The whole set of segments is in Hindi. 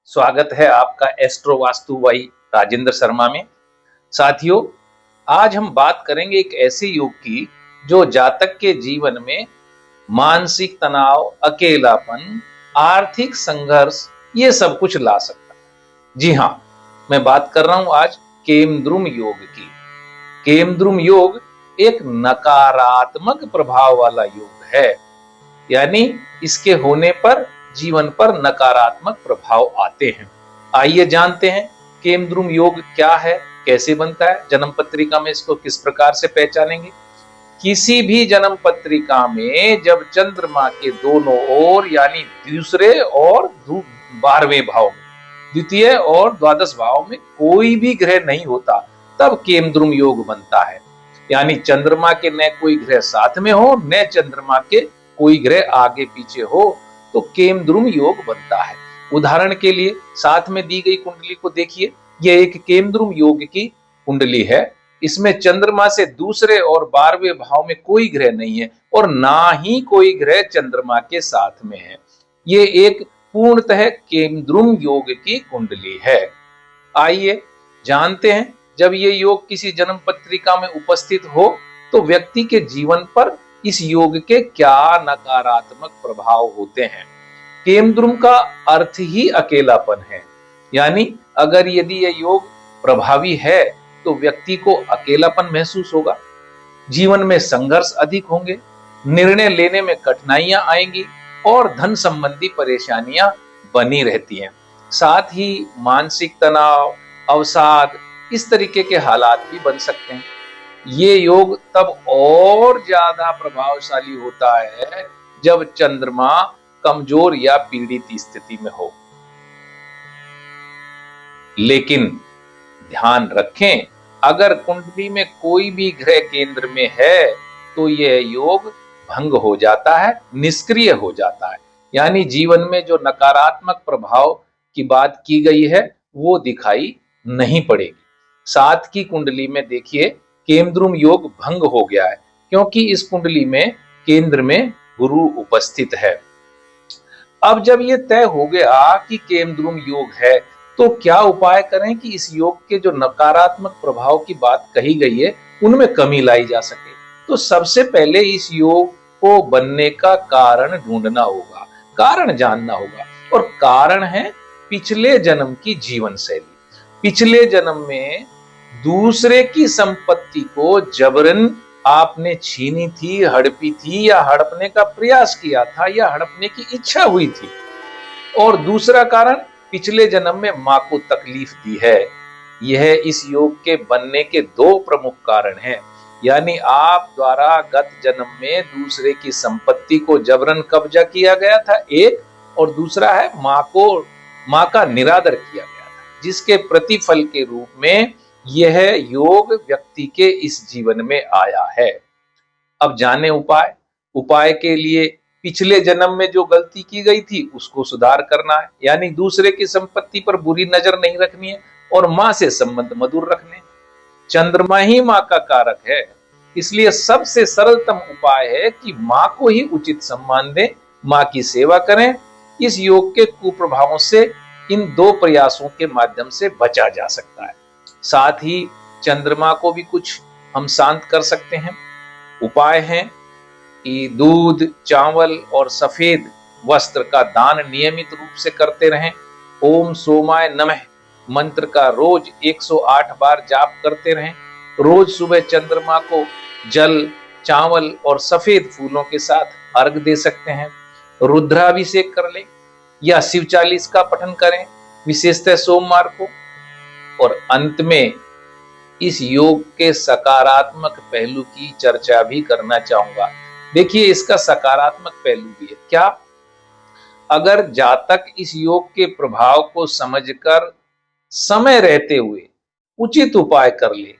स्वागत है आपका एस्ट्रो वास्तु भाई राजेंद्र शर्मा में। साथियों, आज हम बात करेंगे एक ऐसे योग की जो जातक के जीवन में मानसिक तनाव, अकेलापन, आर्थिक संघर्ष ये सब कुछ ला सकता है। जी हाँ, मैं बात कर रहा हूं आज केमद्रुम योग की। केमद्रुम योग एक नकारात्मक प्रभाव वाला योग है, यानी इसके होने पर जीवन पर नकारात्मक प्रभाव आते हैं। आइए जानते हैं केमद्रुम योग क्या है, कैसे बनता है, जन्म पत्रिका में इसको किस प्रकार से पहचानेंगे। किसी भी जन्म पत्रिका में जब चंद्रमा के दोनों ओर यानी दूसरे और 12वें भाव में, द्वितीय और द्वादश भाव में कोई भी ग्रह नहीं होता, तब केमद्रुम योग बनता है। यानी चंद्रमा के न कोई ग्रह साथ में हो, न चंद्रमा के कोई ग्रह आगे पीछे हो, तो केमद्रुम योग बनता है। उदाहरण के लिए साथ में दी गई कुंडली को देखिए। यह एक केमद्रुम योग की कुंडली है। इसमें चंद्रमा से दूसरे और 12वें भाव में कोई ग्रह नहीं है और ना ही कोई ग्रह चंद्रमा के साथ में है। ये एक पूर्णतः केमद्रुम योग की कुंडली है। आइए जानते हैं, जब ये योग किसी जन्म पत्रिका में उपस्थित हो तो व्यक्ति के जीवन पर इस योग के क्या नकारात्मक प्रभाव होते हैं। केमद्रुम का अर्थ ही अकेलापन है, यानी अगर यदि यह योग प्रभावी है तो व्यक्ति को अकेलापन महसूस होगा, जीवन में संघर्ष अधिक होंगे, निर्णय लेने में कठिनाइयां आएंगी और धन संबंधी परेशानियां बनी रहती हैं। साथ ही मानसिक तनाव, अवसाद, इस तरीके के हालात भी बन सकते हैं। ये योग तब और ज्यादा प्रभावशाली होता है जब चंद्रमा कमजोर या पीड़ित स्थिति में हो। लेकिन ध्यान रखें, अगर कुंडली में कोई भी ग्रह केंद्र में है तो यह योग भंग हो जाता है, निष्क्रिय हो जाता है। यानी जीवन में जो नकारात्मक प्रभाव की बात की गई है वो दिखाई नहीं पड़ेगी। साथ की कुंडली में देखिए केमद्रुम योग भंग हो गया है, क्योंकि इस कुंडली में केंद्र में गुरु उपस्थित है। अब जब ये तय हो गया कि केमद्रुम योग है, तो क्या उपाय करें कि इस योग के जो नकारात्मक प्रभाव की बात कही गई है उनमें कमी लाई जा सके। तो सबसे पहले इस योग को बनने का कारण ढूंढना होगा, कारण जानना होगा। और कारण है पिछले जन्म की जीवन शैली। पिछले जन्म में दूसरे की संपत्ति को जबरन आपने छीनी थी, हड़पी थी, या हड़पने का प्रयास किया था, या हड़पने की इच्छा हुई थी। और दूसरा कारण, पिछले जन्म में मां को तकलीफ दी है। यह इस योग के बनने के दो प्रमुख कारण हैं। यानी आप द्वारा गत जन्म में दूसरे की संपत्ति को जबरन कब्जा किया गया था एक, और दूसरा है मां का निरादर किया गया था, जिसके प्रतिफल के रूप में यह योग व्यक्ति के इस जीवन में आया है। अब जाने उपाय। उपाय के लिए पिछले जन्म में जो गलती की गई थी उसको सुधार करना है, यानी दूसरे की संपत्ति पर बुरी नजर नहीं रखनी है और मां से संबंध मधुर रखने। चंद्रमा ही मां का कारक है, इसलिए सबसे सरलतम उपाय है कि मां को ही उचित सम्मान दें, मां की सेवा करें। इस योग के कुप्रभावों से इन दो प्रयासों के माध्यम से बचा जा सकता है। साथ ही चंद्रमा को भी कुछ हम शांत कर सकते हैं। उपाय है कि दूध, चावल और सफेद वस्त्र का दान नियमित रूप से करते रहें। ओम सोमाय नमः मंत्र का रोज 108 बार जाप करते रहें। रोज सुबह चंद्रमा को जल, चावल और सफेद फूलों के साथ अर्घ दे सकते हैं। रुद्राभिषेक कर लें या शिव चालीस का पठन करें, विशेषतः सोमवार को। और अंत में इस योग के सकारात्मक पहलू की चर्चा भी करना चाहूंगा। देखिए, इसका सकारात्मक पहलू भी है। क्या? अगर जातक इस योग के प्रभाव को समझकर समय रहते हुए उचित उपाय कर ले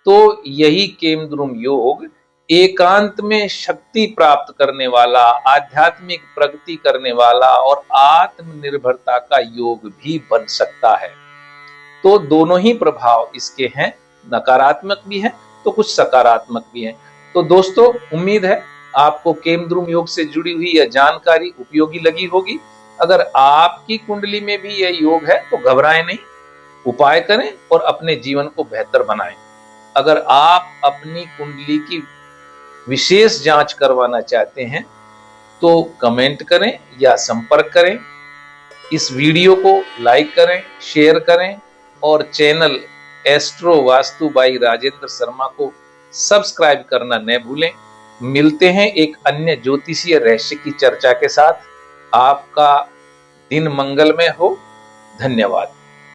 तो यही केमद्रुम योग एकांत में शक्ति प्राप्त करने वाला, आध्यात्मिक प्रगति करने वाला और आत्मनिर्भरता का योग भी बन सकता है। तो दोनों ही प्रभाव इसके हैं, नकारात्मक भी है तो कुछ सकारात्मक भी है। तो दोस्तों, उम्मीद है आपको केमद्रुम योग से जुड़ी हुई यह जानकारी उपयोगी लगी होगी। अगर आपकी कुंडली में भी यह योग है तो घबराएं नहीं, उपाय करें और अपने जीवन को बेहतर बनाएं। अगर आप अपनी कुंडली की विशेष जांच करवाना चाहते हैं तो कमेंट करें या संपर्क करें। इस वीडियो को लाइक करें, शेयर करें और channel astro vastu by Rajendra Sharma को सब्सक्राइब करना न भूलें। मिलते हैं एक अन्य ज्योतिषीय रहस्य की चर्चा के साथ। आपका दिन मंगलमय हो। धन्यवाद।